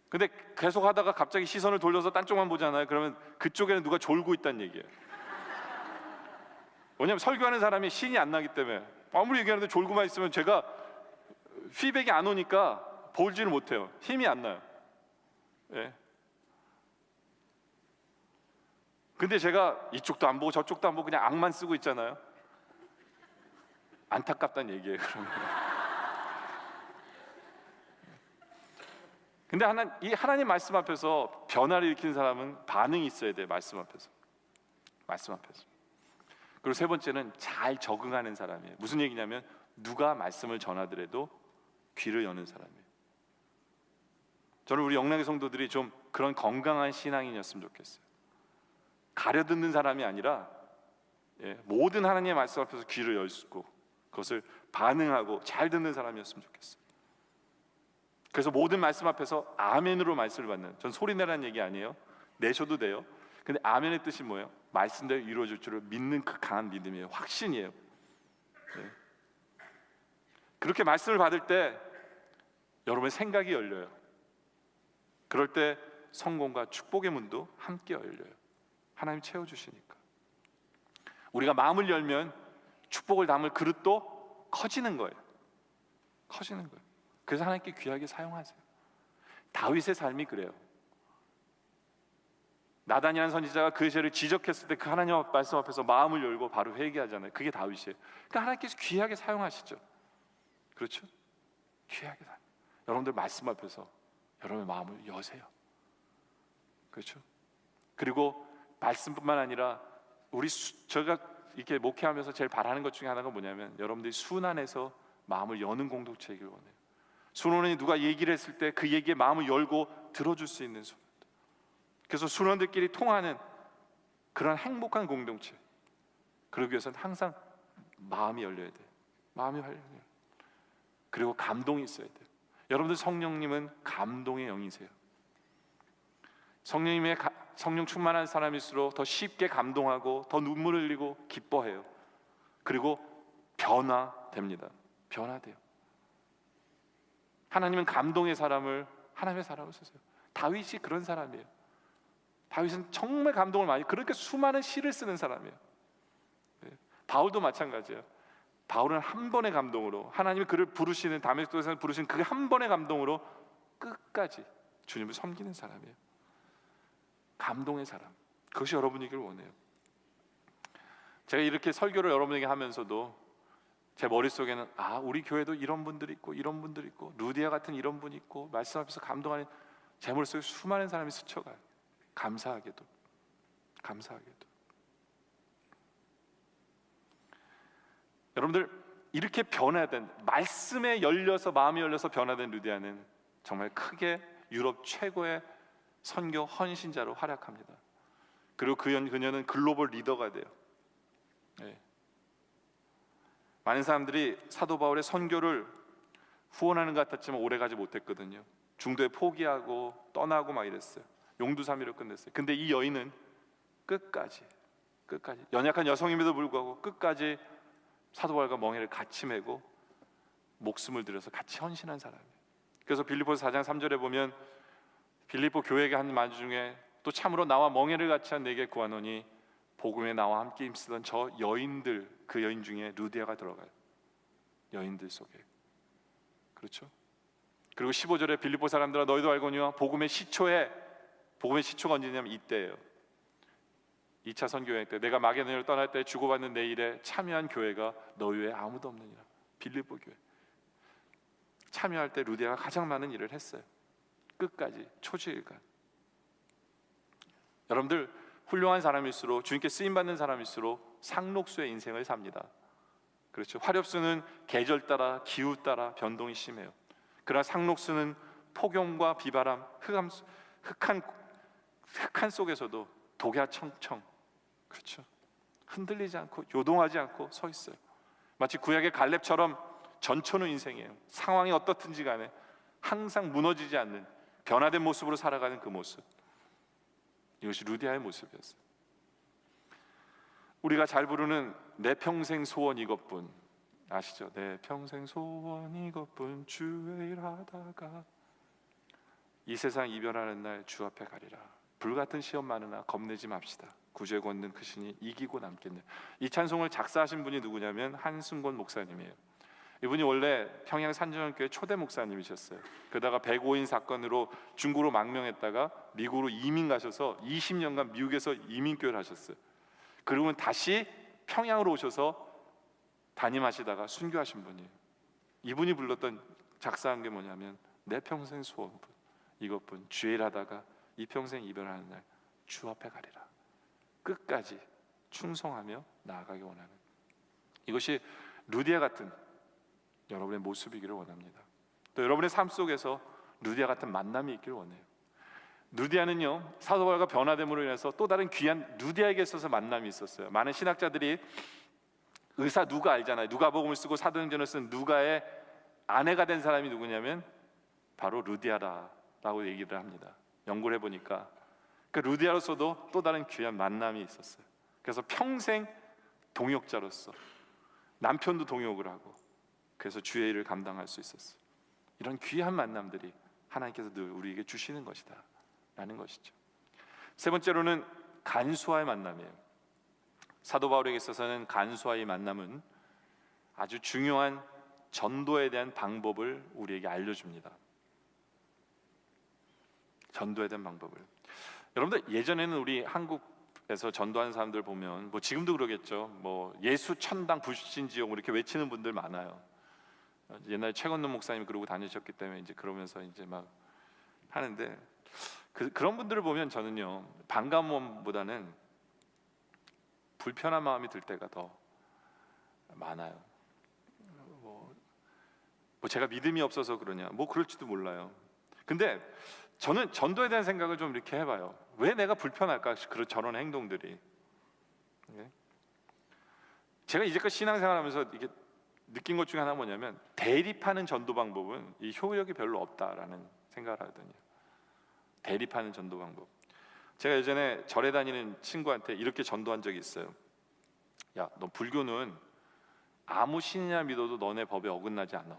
근데 계속 하다가 갑자기 시선을 돌려서 딴 쪽만 보잖아요. 그러면 그쪽에는 누가 졸고 있다는 얘기예요. 왜냐하면 설교하는 사람이 신이 안 나기 때문에. 아무리 얘기하는데 졸고만 있으면 제가 피드백이 안 오니까 보지를 못해요. 힘이 안 나요. 예. 근데 제가 이쪽도 안 보고 저쪽도 안 보고 그냥 악만 쓰고 있잖아요. 안타깝다는 얘기예요. 그러면 근데 이 하나님 말씀 앞에서 변화를 일으키는 사람은 반응이 있어야 돼. 말씀 앞에서. 그리고 세 번째는 잘 적응하는 사람이에요. 무슨 얘기냐면 누가 말씀을 전하더라도 귀를 여는 사람이에요. 저는 우리 영락의 성도들이 좀 그런 건강한 신앙인이었으면 좋겠어요. 가려듣는 사람이 아니라 모든 하나님의 말씀 앞에서 귀를 열고 그것을 반응하고 잘 듣는 사람이었으면 좋겠어요. 그래서 모든 말씀 앞에서 아멘으로 말씀을 받는, 전 소리 내라는 얘기 아니에요. 내셔도 돼요. 근데 아멘의 뜻이 뭐예요? 말씀대로 이루어질 줄을 믿는 그 강한 믿음이에요. 확신이에요. 그렇게 말씀을 받을 때 여러분의 생각이 열려요. 그럴 때 성공과 축복의 문도 함께 열려요. 하나님 채워주시니까. 우리가 마음을 열면 축복을 담을 그릇도 커지는 거예요. 그래서 하나님께 귀하게 사용하세요. 다윗의 삶이 그래요. 나단이라는 선지자가 그 죄를 지적했을 때 그 하나님 말씀 앞에서 마음을 열고 바로 회개하잖아요. 그게 다윗이에요. 그러니까 하나님께서 귀하게 사용하시죠. 그렇죠? 귀하게 사용. 여러분들 말씀 앞에서 여러분의 마음을 여세요. 그렇죠? 그리고 말씀뿐만 아니라 제가 이렇게 목회하면서 제일 바라는 것 중에 하나가 뭐냐면 여러분들이 순환해서 마음을 여는 공동체이길 원해요. 순원이 누가 얘기를 했을 때 그 얘기에 마음을 열고 들어줄 수 있는 순원. 그래서 순원들끼리 통하는 그런 행복한 공동체. 그러기 위해서는 항상 마음이 열려야 돼요. 마음이 열려요. 그리고 감동이 있어야 돼요. 여러분들 성령님은 감동의 영이세요. 성령 충만한 사람일수록 더 쉽게 감동하고 더 눈물을 흘리고 기뻐해요. 그리고 변화됩니다. 변화돼요. 하나님은 감동의 사람을 하나님의 사람을 쓰세요. 다윗이 그런 사람이에요. 다윗은 정말 감동을 많이, 그렇게 수많은 시를 쓰는 사람이에요. 바울도 마찬가지예요. 바울은 한 번의 감동으로 하나님이 그를 부르시는, 다메섹도에서 부르신 그 한 번의 감동으로 끝까지 주님을 섬기는 사람이에요. 감동의 사람. 그것이 여러분이길 원해요. 제가 이렇게 설교를 여러분에게 하면서도 제 머릿속에는 우리 교회도 이런 분들이 있고 이런 분들이 있고 루디아 같은 이런 분이 있고 말씀 앞에서 감동하는, 제 머릿속에 수많은 사람이 스쳐가요. 감사하게도. 여러분들 이렇게 변화된, 말씀에 열려서 마음이 열려서 변화된 루디아는 정말 크게 유럽 최고의 선교 헌신자로 활약합니다. 그리고 그녀는 글로벌 리더가 돼요. 많은 사람들이 사도 바울의 선교를 후원하는 것 같았지만 오래가지 못했거든요. 중도에 포기하고 떠나고 막 이랬어요. 용두사미로 끝냈어요. 근데 이 여인은 끝까지 연약한 여성임에도 불구하고 끝까지 사도 바울과 멍에를 같이 메고 목숨을 들여서 같이 헌신한 사람이에요. 그래서 빌립보서 4장 3절에 보면 빌립보 교회에게 한 말 중에 또 참으로 나와 멍에를 같이 한 내게 구하노니 복음에 나와 함께 힘쓰던 저 여인들, 그 여인 중에 루디아가 들어가요. 여인들 속에. 그렇죠? 그리고 15절에 빌립보 사람들아 너희도 알거니와 복음의 시초가 언제냐면 이때예요. 2차 선교여행 때 내가 마게도냐를 떠날 때 주고받는 내 일에 참여한 교회가 너희 외에 아무도 없느니라. 빌립보 교회. 참여할 때 루디아가 가장 많은 일을 했어요. 끝까지 초지일간. 여러분들 훌륭한 사람일수록, 주님께 쓰임받는 사람일수록 상록수의 인생을 삽니다. 그렇죠? 화렵수는 계절 따라 기후 따라 변동이 심해요. 그러나 상록수는 폭염과 비바람, 흑한 속에서도 독야청청, 그렇죠? 흔들리지 않고 요동하지 않고 서 있어요. 마치 구약의 갈렙처럼 전천후 인생이에요. 상황이 어떻든지 간에 항상 무너지지 않는 변화된 모습으로 살아가는 그 모습, 이것이 루디아의 모습이었어요. 우리가 잘 부르는 내 평생 소원 이것뿐, 아시죠? 내 평생 소원 이것뿐 주의 일하다가 이 세상 이별하는 날 주 앞에 가리라. 불같은 시험 많으나 겁내지 맙시다. 구주의 권능 크시니 이기고 남겠네. 이 찬송을 작사하신 분이 누구냐면 한승권 목사님이에요. 이분이 원래 평양 산정교회 초대 목사님이셨어요. 그러다가 105인 사건으로 중국으로 망명했다가 미국으로 이민 가셔서 20년간 미국에서 이민교회를 하셨어요. 그리고는 다시 평양으로 오셔서 담임하시다가 순교하신 분이에요. 이분이 불렀던 작사한 게 뭐냐면 내 평생 소원뿐, 이것뿐. 주의 일하다가 이평생 이별하는 날 주 앞에 가리라. 끝까지 충성하며 나아가기 원하는, 이것이 루디아 같은 여러분의 모습이기를 원합니다. 또 여러분의 삶 속에서 루디아 같은 만남이 있기를 원해요. 루디아는요, 사도 바울과 변화됨으로 인해서 또 다른 귀한 루디아에게 있어서 만남이 있었어요. 많은 신학자들이 의사 누가 알잖아요. 누가복음을 쓰고 사도행전을 쓴 누가의 아내가 된 사람이 누구냐면 바로 루디아라고 얘기를 합니다. 연구를 해보니까 그 루디아로서도 또 다른 귀한 만남이 있었어요. 그래서 평생 동역자로서 남편도 동역을 하고, 그래서 주의 일을 감당할 수 있었어요. 이런 귀한 만남들이 하나님께서 늘 우리에게 주시는 것이다 라는 것이죠. 세 번째로는 간수와의 만남이에요. 사도 바울에게 있어서는 간수와의 만남은 아주 중요한 전도에 대한 방법을 우리에게 알려줍니다. 전도에 대한 방법을. 여러분들, 예전에는 우리 한국에서 전도하는 사람들 보면, 뭐 지금도 그러겠죠, 뭐 예수 천당 불신지옥 이렇게 외치는 분들 많아요. 옛날에 최건돈 목사님이 그러고 다니셨기 때문에 이제 그러면서 이제 막 하는데, 그런 분들을 보면 저는요, 반감함보다는 불편한 마음이 들 때가 더 많아요. 뭐 제가 믿음이 없어서 그러냐, 뭐 그럴지도 몰라요. 근데 저는 전도에 대한 생각을 좀 이렇게 해봐요. 왜 내가 불편할까? 저런 행동들이. 제가 이제껏 신앙생활하면서 이게 느낀 것 중에 하나 뭐냐면, 대립하는 전도 방법은 이 효력이 별로 없다라는 생각을 하거든요. 대립하는 전도 방법. 제가 예전에 절에 다니는 친구한테 이렇게 전도한 적이 있어요. 야, 너 불교는 아무 신이나 믿어도 너네 법에 어긋나지 않아.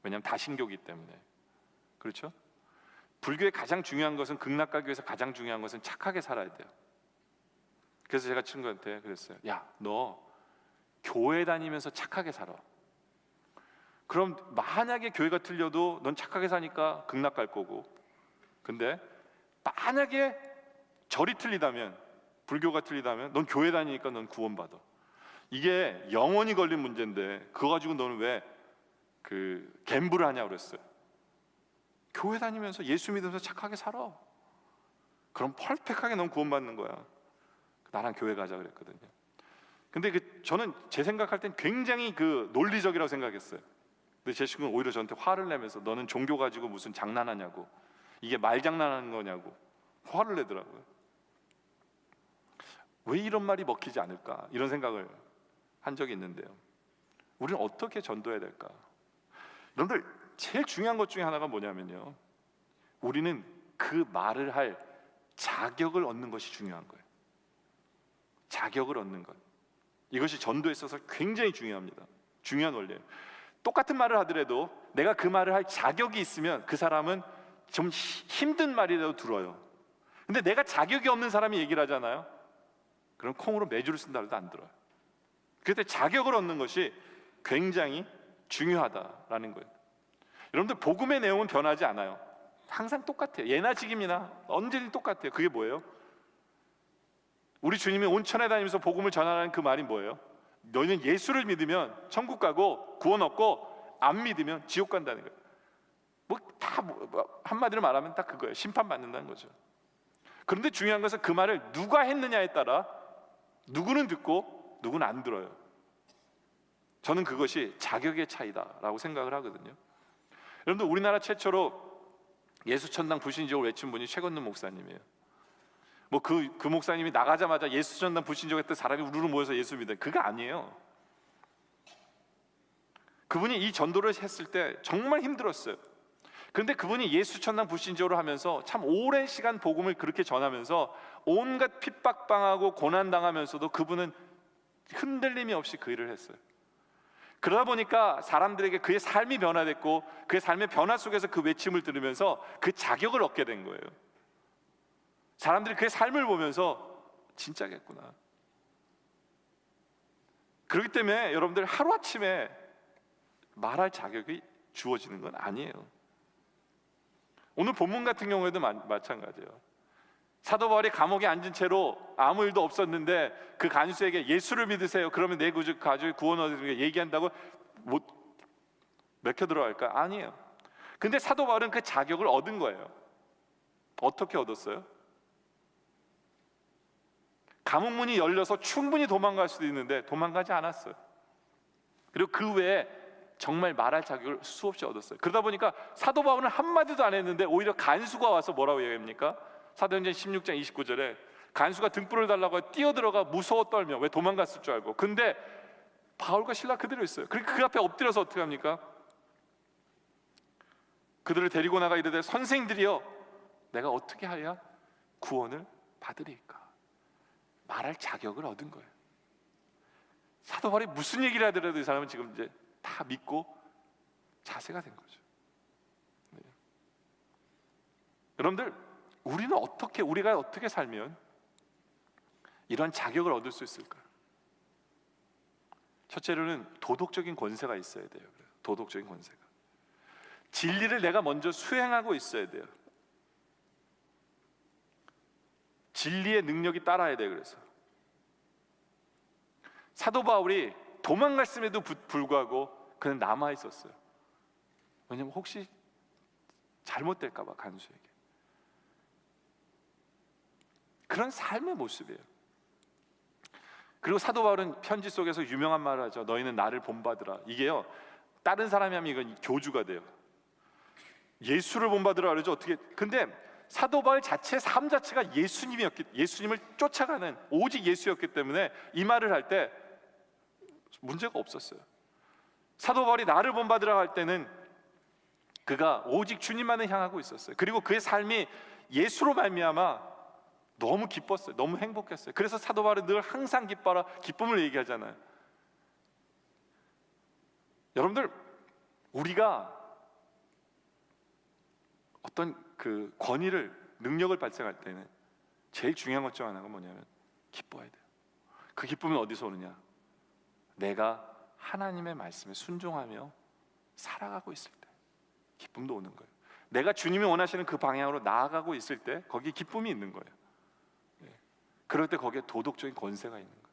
왜냐하면 다 신교기 때문에. 그렇죠? 불교의 가장 중요한 것은, 극락가기 위해서 가장 중요한 것은 착하게 살아야 돼요. 그래서 제가 친구한테 그랬어요. 야, 너 교회 다니면서 착하게 살아. 그럼 만약에 교회가 틀려도 넌 착하게 사니까 극락 갈 거고, 근데 만약에 절이 틀리다면, 불교가 틀리다면 넌 교회 다니니까 넌 구원받아. 이게 영원히 걸린 문제인데 그거 가지고 너는 왜 갬블을 하냐고 그랬어요. 교회 다니면서 예수 믿으면서 착하게 살아. 그럼 퍼펙트하게 넌 구원받는 거야. 나랑 교회 가자 그랬거든요. 근데 저는 제 생각할 땐 굉장히 논리적이라고 생각했어요. 근데 제 친구는 오히려 저한테 화를 내면서 너는 종교 가지고 무슨 장난하냐고, 이게 말장난하는 거냐고 화를 내더라고요. 왜 이런 말이 먹히지 않을까, 이런 생각을 한 적이 있는데요. 우리는 어떻게 전도해야 될까? 여러분들, 제일 중요한 것 중에 하나가 뭐냐면요, 우리는 그 말을 할 자격을 얻는 것이 중요한 거예요. 자격을 얻는 것, 이것이 전도에 있어서 굉장히 중요합니다. 중요한 원리예요. 똑같은 말을 하더라도 내가 그 말을 할 자격이 있으면 그 사람은 좀 힘든 말이라도 들어요. 근데 내가 자격이 없는 사람이 얘기를 하잖아요. 그럼 콩으로 매주를 쓴다 해도 안 들어요. 그때 자격을 얻는 것이 굉장히 중요하다라는 거예요. 여러분들, 복음의 내용은 변하지 않아요. 항상 똑같아요. 예나 지금이나 언제든 똑같아요. 그게 뭐예요? 우리 주님이 온천에 다니면서 복음을 전하는 그 말이 뭐예요? 너희는 예수를 믿으면 천국 가고 구원 얻고, 안 믿으면 지옥 간다는 거예요. 한마디로 말하면 딱 그거예요. 심판받는다는 거죠. 그런데 중요한 것은 그 말을 누가 했느냐에 따라 누구는 듣고 누구는 안 들어요. 저는 그것이 자격의 차이다라고 생각을 하거든요. 여러분들, 우리나라 최초로 예수 천당 불신지옥을 외친 분이 최건돈 목사님이에요. 그 목사님이 나가자마자 예수 천당 불신지옥 했던 사람이 우르르 모여서 예수 믿어요. 그거 아니에요. 그분이 이 전도를 했을 때 정말 힘들었어요. 그런데 그분이 예수 천당 불신지옥을 하면서 참 오랜 시간 복음을 그렇게 전하면서 온갖 핍박당하고 고난당하면서도 그분은 흔들림이 없이 그 일을 했어요. 그러다 보니까 사람들에게 그의 삶이 변화됐고, 그의 삶의 변화 속에서 그 외침을 들으면서 그 자격을 얻게 된 거예요. 사람들이 그의 삶을 보면서 진짜겠구나. 그렇기 때문에 여러분들, 하루아침에 말할 자격이 주어지는 건 아니에요. 오늘 본문 같은 경우에도 마찬가지예요. 사도 바울이 감옥에 앉은 채로 아무 일도 없었는데 그 간수에게 예수를 믿으세요, 그러면 내 가족이 구원 얻는 게 얘기한다고 맥혀 들어갈까? 아니에요. 근데 사도 바울은 그 자격을 얻은 거예요. 어떻게 얻었어요? 감옥 문이 열려서 충분히 도망갈 수도 있는데 도망가지 않았어요. 그리고 그 외에 정말 말할 자격을 수없이 얻었어요. 그러다 보니까 사도 바울은 한마디도 안 했는데 오히려 간수가 와서 뭐라고 얘기합니까? 사도행전 16장 29절에 간수가 등불을 달라고 뛰어들어가 무서워 떨며, 왜 도망갔을 줄 알고. 근데 바울과 실라 그대로 있어요. 그러니까 그 앞에 엎드려서 어떻게 합니까? 그들을 데리고 나가 이르되 선생들이여 내가 어떻게 하여야 구원을 받으리까? 말할 자격을 얻은 거예요. 사도 바울이 무슨 얘기를 하더라도 이 사람은 지금 이제 다 믿고 자세가 된 거죠. 네. 여러분들, 우리가 어떻게 살면 이런 자격을 얻을 수 있을까요? 첫째로는 도덕적인 권세가 있어야 돼요. 도덕적인 권세가. 진리를 내가 먼저 수행하고 있어야 돼요. 진리의 능력이 따라야 돼요. 그래서 사도 바울이 도망갔음에도 불구하고 그는 남아 있었어요. 왜냐하면 혹시 잘못될까 봐, 간수에게. 그런 삶의 모습이에요. 그리고 사도 바울은 편지 속에서 유명한 말을 하죠. 너희는 나를 본받으라. 이게요, 다른 사람이 하면 이건 교주가 돼요. 예수를 본받으라 그러죠. 어떻게? 근데 사도 바울 자체의 삶 자체가 예수님을 쫓아가는 오직 예수였기 때문에 이 말을 할 때 문제가 없었어요. 사도 바울이 나를 본받으라 할 때는 그가 오직 주님만을 향하고 있었어요. 그리고 그의 삶이 예수로 말미암아 너무 기뻤어요. 너무 행복했어요. 그래서 사도 바울은 늘 항상 기뻐라, 기쁨을 얘기하잖아요. 여러분들, 우리가 어떤 그 권위를, 능력을 발생할 때는 제일 중요한 것 중 하나가 뭐냐면 기뻐야 돼요. 그 기쁨은 어디서 오느냐? 내가 하나님의 말씀에 순종하며 살아가고 있을 때 기쁨도 오는 거예요. 내가 주님이 원하시는 그 방향으로 나아가고 있을 때 거기에 기쁨이 있는 거예요. 그럴 때 거기에 도덕적인 권세가 있는 거예요.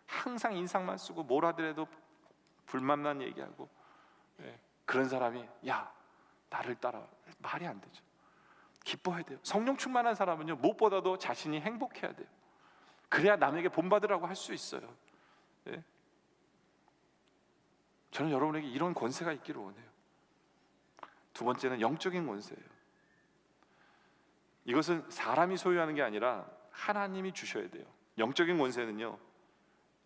항상 인상만 쓰고 뭘 하더라도 불만만 얘기하고, 그런 사람이 야 나를 따라, 말이 안 되죠. 기뻐해야 돼요. 성령 충만한 사람은요, 무엇보다도 자신이 행복해야 돼요. 그래야 남에게 본받으라고 할 수 있어요. 저는 여러분에게 이런 권세가 있기를 원해요. 두 번째는 영적인 권세예요. 이것은 사람이 소유하는 게 아니라 하나님이 주셔야 돼요. 영적인 권세는요,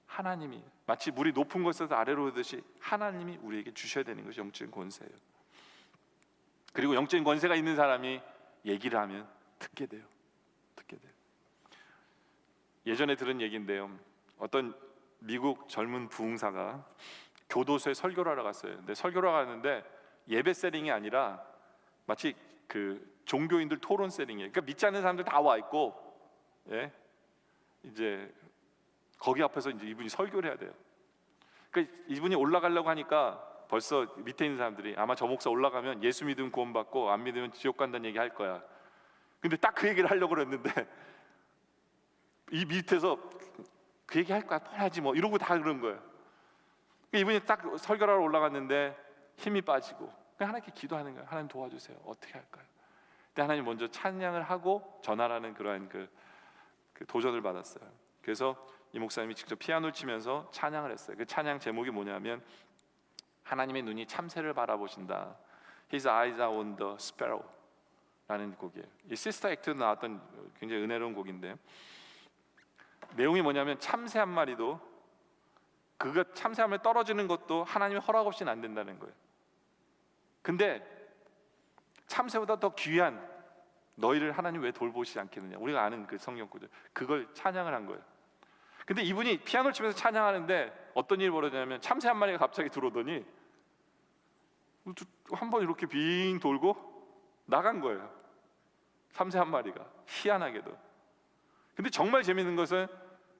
하나님이, 마치 물이 높은 곳에서 아래로 오듯이 하나님이 우리에게 주셔야 되는 것이 영적인 권세예요. 그리고 영적인 권세가 있는 사람이 얘기를 하면 듣게 돼요. 예전에 들은 얘기인데요, 어떤 미국 젊은 부흥사가 교도소에 설교를 하러 갔어요. 근데 설교를 가는데 예배 세링이 아니라 마치 그 종교인들 토론 세링이에요. 그러니까 믿지 않는 사람들 다 와 있고, 이제 거기 앞에서 이제 이분이 설교를 해야 돼요. 그러니까 이분이 올라가려고 하니까 벌써 밑에 있는 사람들이 아마 저 목사 올라가면 예수 믿으면 구원받고 안 믿으면 지옥 간다는 얘기 할 거야. 근데 딱 그 얘기를 하려고 그랬는데 이 밑에서 그 얘기 할 거야, 뻔하지 뭐, 이러고 다 그런 거예요. 그러니까 이분이 딱 설교하러 올라갔는데 힘이 빠지고 그냥 하나님께 기도하는 거예요. 하나님 도와주세요. 어떻게 할까요? 근데 하나님 먼저 찬양을 하고 전하라는 그러한 그 도전을 받았어요. 그래서 이 목사님이 직접 피아노를 치면서 찬양을 했어요. 그 찬양 제목이 뭐냐면 하나님의 눈이 참새를 바라보신다. His eyes are on the sparrow 라는 곡이에요. 이 시스터 액트에 나왔던 굉장히 은혜로운 곡인데, 내용이 뭐냐면 참새 한 마리도, 그가 참새 한 마리 떨어지는 것도 하나님의 허락 없이는 안 된다는 거예요. 근데 참새보다 더 귀한 너희를 하나님 왜 돌보시지 않겠느냐, 우리가 아는 그 성경 구절, 그걸 찬양을 한 거예요. 근데 이분이 피아노를 치면서 찬양하는데 어떤 일이 벌어지냐면 참새 한 마리가 갑자기 들어오더니 한번 이렇게 빙 돌고 나간 거예요. 참새 한 마리가, 희한하게도. 근데 정말 재밌는 것은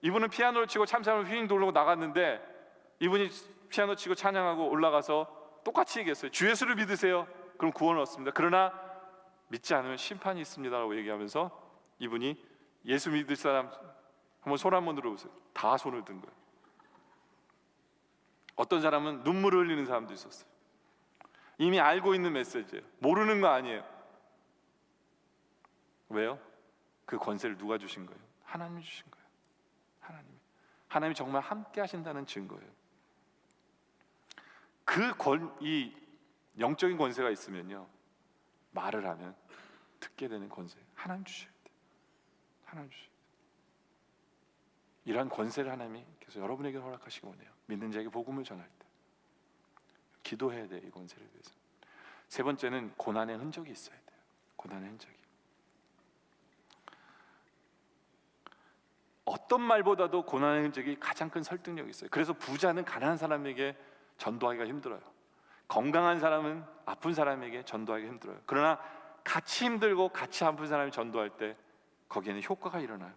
이분은 피아노를 치고 참새 한 마리 빙 돌고 나갔는데 이분이 피아노 치고 찬양하고 올라가서 똑같이 얘기했어요. 주 예수를 믿으세요, 그럼 구원을 얻습니다. 그러나 믿지 않으면 심판이 있습니다 라고 얘기하면서 이분이 예수 믿을 사람 한번 손 한번 들어보세요. 다 손을 든 거예요. 어떤 사람은 눈물을 흘리는 사람도 있었어요. 이미 알고 있는 메시지예요. 모르는 거 아니에요. 왜요? 그 권세를 누가 주신 거예요? 하나님이 주신 거예요. 하나님이 정말 함께 하신다는 증거예요. 이 영적인 권세가 있으면요, 말을 하면 듣게 되는 권세 하나님 주셔야 돼요. 하나님 주셔야 돼요. 이러한 권세를 하나님이 계속 여러분에게 허락하시기 원해요. 믿는 자에게 복음을 전할 때 기도해야 돼요. 이 권세를 위해서. 세 번째는 고난의 흔적이 있어야 돼요. 고난의 흔적이. 어떤 말보다도 고난의 흔적이 가장 큰 설득력이 있어요. 그래서 부자는 가난한 사람에게 전도하기가 힘들어요. 건강한 사람은 아픈 사람에게 전도하기 힘들어요. 그러나 같이 힘들고 같이 아픈 사람이 전도할 때 거기에는 효과가 일어나요.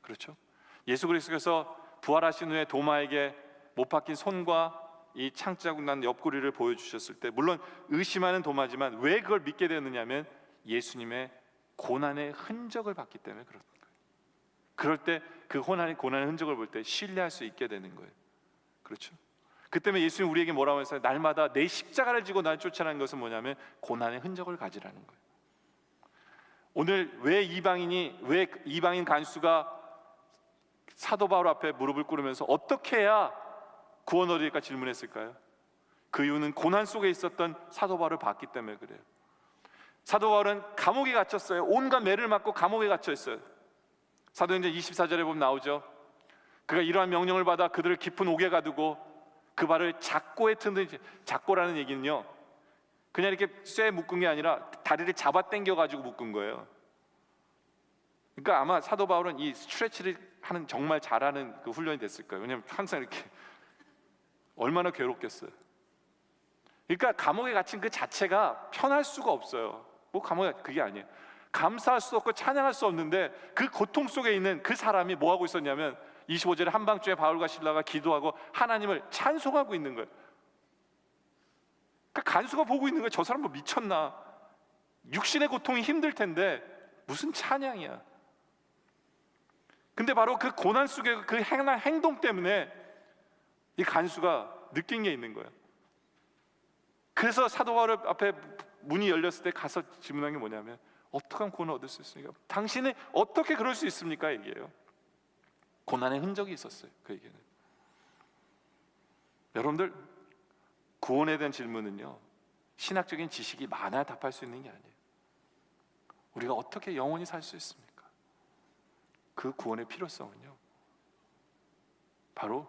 그렇죠? 예수 그리스도께서 부활하신 후에 도마에게 못 박힌 손과 이 창자국 난 옆구리를 보여주셨을 때, 물론 의심하는 도마지만 왜 그걸 믿게 되느냐면 예수님의 고난의 흔적을 봤기 때문에 그렇다. 그럴 때 그 고난의 흔적을 볼 때 신뢰할 수 있게 되는 거예요. 그렇죠? 그 때문에 예수님 우리에게 뭐라고 했어요? 날마다 내 십자가를 지고 날 쫓아라는 것은 뭐냐면 고난의 흔적을 가지라는 거예요. 오늘 왜 이방인 간수가 사도 바울 앞에 무릎을 꿇으면서 어떻게 해야 구원 얻을까 질문했을까요? 그 이유는 고난 속에 있었던 사도 바울을 봤기 때문에 그래요. 사도 바울은 감옥에 갇혔어요. 온갖 매를 맞고 감옥에 갇혀 있어요. 사도행전 24절에 보면 나오죠. 그가 이러한 명령을 받아 그들을 깊은 옥에 가두고 그 발을 작고에 튼든지, 작고라는 얘기는요, 그냥 이렇게 쇠 묶은 게 아니라 다리를 잡아 당겨 가지고 묶은 거예요. 그러니까 아마 사도 바울은 이 스트레치를 하는 정말 잘하는 그 훈련이 됐을 거예요. 왜냐하면 항상 이렇게 얼마나 괴롭겠어요. 그러니까 감옥에 갇힌 그 자체가 편할 수가 없어요. 뭐 감옥에 그게 아니에요. 감사할 수 없고 찬양할 수 없는데 그 고통 속에 있는 그 사람이 뭐 하고 있었냐면 25절에 한밤중에 바울과 실라가 기도하고 하나님을 찬송하고 있는 거예요. 그러니까 간수가 보고 있는 거예요. 저 사람 뭐 미쳤나? 육신의 고통이 힘들 텐데 무슨 찬양이야. 근데 바로 그 고난 속에 그 행동 때문에 이 간수가 느낀 게 있는 거예요. 그래서 사도 바울 앞에 문이 열렸을 때 가서 질문한 게 뭐냐면 어떻게 하면 구원을 얻을 수 있습니까? 당신이 어떻게 그럴 수 있습니까? 얘기해요. 고난의 흔적이 있었어요. 그에게는. 여러분들, 구원에 대한 질문은요, 신학적인 지식이 많아야 답할 수 있는 게 아니에요. 우리가 어떻게 영원히 살 수 있습니까? 그 구원의 필요성은요, 바로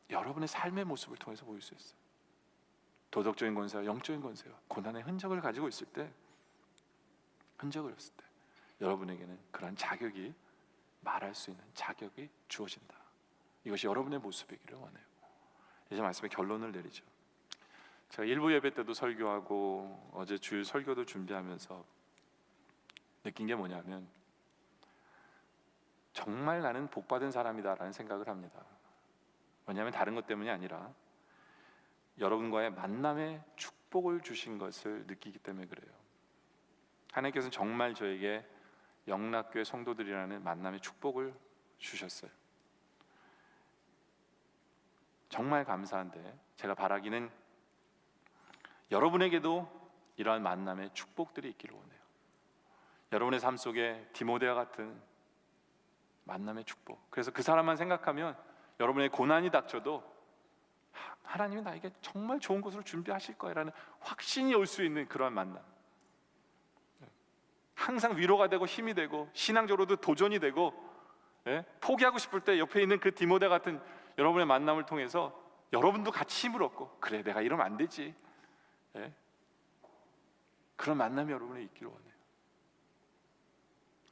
여러분의 삶의 모습을 통해서 보일 수 있어요. 도덕적인 권세와 영적인 권세와 고난의 흔적을 가지고 있을 때, 여러분에게는 그러한 자격이, 말할 수 있는 자격이 주어진다. 이것이 여러분의 모습이기를 원해요. 이제 말씀의 결론을 내리죠. 제가 일부 예배 때도 설교하고 어제 주일 설교도 준비하면서 느낀 게 뭐냐면 정말 나는 복받은 사람이다라는 생각을 합니다. 왜냐하면 다른 것 때문이 아니라 여러분과의 만남의 축복을 주신 것을 느끼기 때문에 그래요. 하나님께서는 정말 저에게 영락교회 성도들이라는 만남의 축복을 주셨어요. 정말 감사한데 제가 바라기는 여러분에게도 이러한 만남의 축복들이 있기를 원해요. 여러분의 삶 속에 디모데와 같은 만남의 축복. 그래서 그 사람만 생각하면 여러분의 고난이 닥쳐도 하나님이 나에게 정말 좋은 곳으로 준비하실 거야라는 확신이 올 수 있는 그러한 만남. 항상 위로가 되고 힘이 되고 신앙적으로도 도전이 되고, 포기하고 싶을 때 옆에 있는 그 디모데 같은 여러분의 만남을 통해서 여러분도 같이 힘을 얻고, 그래 내가 이러면 안 되지, 그런 만남이 여러분에 있기를 원해요.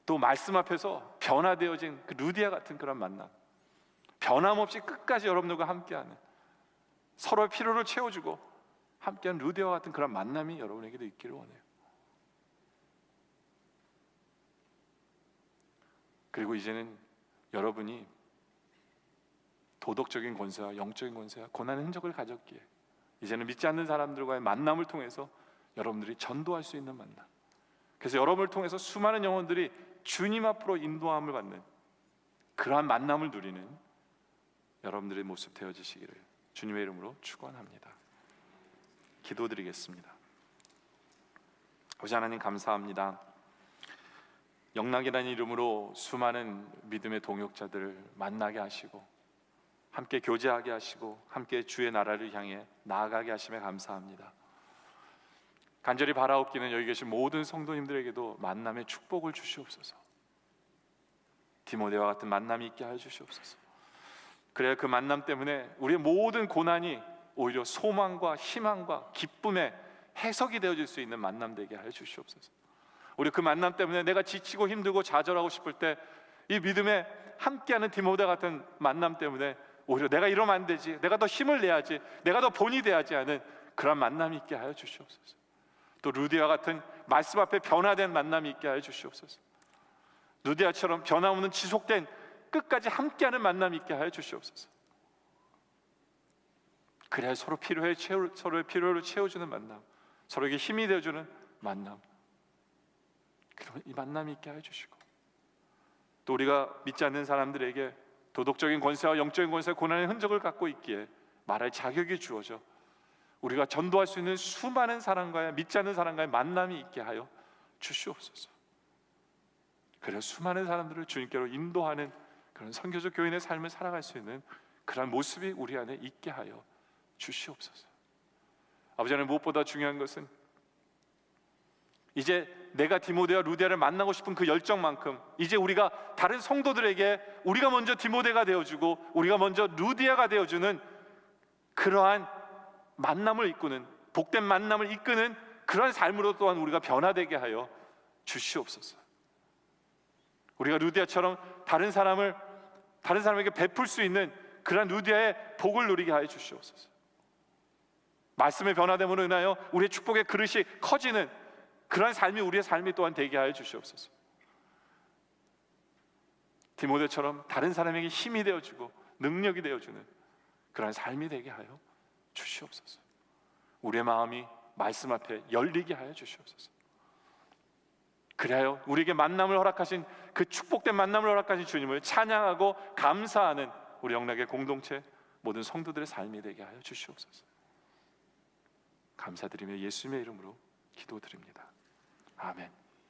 또 말씀 앞에서 변화되어진 그 루디아 같은 그런 만남, 변함없이 끝까지 여러분들과 함께하는, 서로의 필요를 채워주고 함께하는 루디아와 같은 그런 만남이 여러분에게도 있기를 원해요. 그리고 이제는 여러분이 도덕적인 권세와 영적인 권세와 고난의 흔적을 가졌기에 이제는 믿지 않는 사람들과의 만남을 통해서 여러분들이 전도할 수 있는 만남, 그래서 여러분을 통해서 수많은 영혼들이 주님 앞으로 인도함을 받는 그러한 만남을 누리는 여러분들의 모습 되어지시기를 주님의 이름으로 축원합니다. 기도드리겠습니다. 아버지 하나님, 감사합니다. 영락이라는 이름으로 수많은 믿음의 동역자들을 만나게 하시고 함께 교제하게 하시고 함께 주의 나라를 향해 나아가게 하심에 감사합니다. 간절히 바라옵기는 여기 계신 모든 성도님들에게도 만남의 축복을 주시옵소서. 디모데와 같은 만남이 있게 하여 주시옵소서. 그래야 그 만남 때문에 우리의 모든 고난이 오히려 소망과 희망과 기쁨의 해석이 되어질 수 있는 만남 되게 하여 주시옵소서. 우리 그 만남 때문에 내가 지치고 힘들고 좌절하고 싶을 때 이 믿음에 함께하는 디모데 같은 만남 때문에 오히려 내가 이러면 안 되지, 내가 더 힘을 내야지, 내가 더 본이 돼야지 하는 그런 만남이 있게 하여 주시옵소서. 또 루디아 같은 말씀 앞에 변화된 만남이 있게 하여 주시옵소서. 루디아처럼 변함없는 지속된 끝까지 함께하는 만남이 있게 하여 주시옵소서. 그래야 서로의 필요를 채워주는 만남, 서로에게 힘이 되어주는 만남, 그런 이 만남이 있게 하여 주시고, 또 우리가 믿지 않는 사람들에게 도덕적인 권세와 영적인 권세와 고난의 흔적을 갖고 있기에 말할 자격이 주어져 우리가 전도할 수 있는 수많은 사람과의, 믿지 않는 사람과의 만남이 있게 하여 주시옵소서. 그래서 수많은 사람들을 주님께로 인도하는 그런 선교적 교인의 삶을 살아갈 수 있는 그런 모습이 우리 안에 있게 하여 주시옵소서. 아버지 하나님, 무엇보다 중요한 것은 이제 내가 디모데와 루디아를 만나고 싶은 그 열정만큼 이제 우리가 다른 성도들에게 우리가 먼저 디모데가 되어주고 우리가 먼저 루디아가 되어주는 그러한 만남을 이끄는, 복된 만남을 이끄는 그러한 삶으로 또한 우리가 변화되게 하여 주시옵소서. 우리가 루디아처럼 다른 사람에게 베풀 수 있는 그러한 루디아의 복을 누리게 하여 주시옵소서. 말씀의 변화됨으로 인하여 우리의 축복의 그릇이 커지는 그러한 삶이 우리의 삶이 또한 되게 하여 주시옵소서. 디모데처럼 다른 사람에게 힘이 되어주고 능력이 되어주는 그러한 삶이 되게 하여 주시옵소서. 우리의 마음이 말씀 앞에 열리게 하여 주시옵소서. 그래야 우리에게 만남을 허락하신, 그 축복된 만남을 허락하신 주님을 찬양하고 감사하는 우리 영락의 공동체 모든 성도들의 삶이 되게 하여 주시옵소서. 감사드리며 예수님의 이름으로 기도드립니다. 아멘.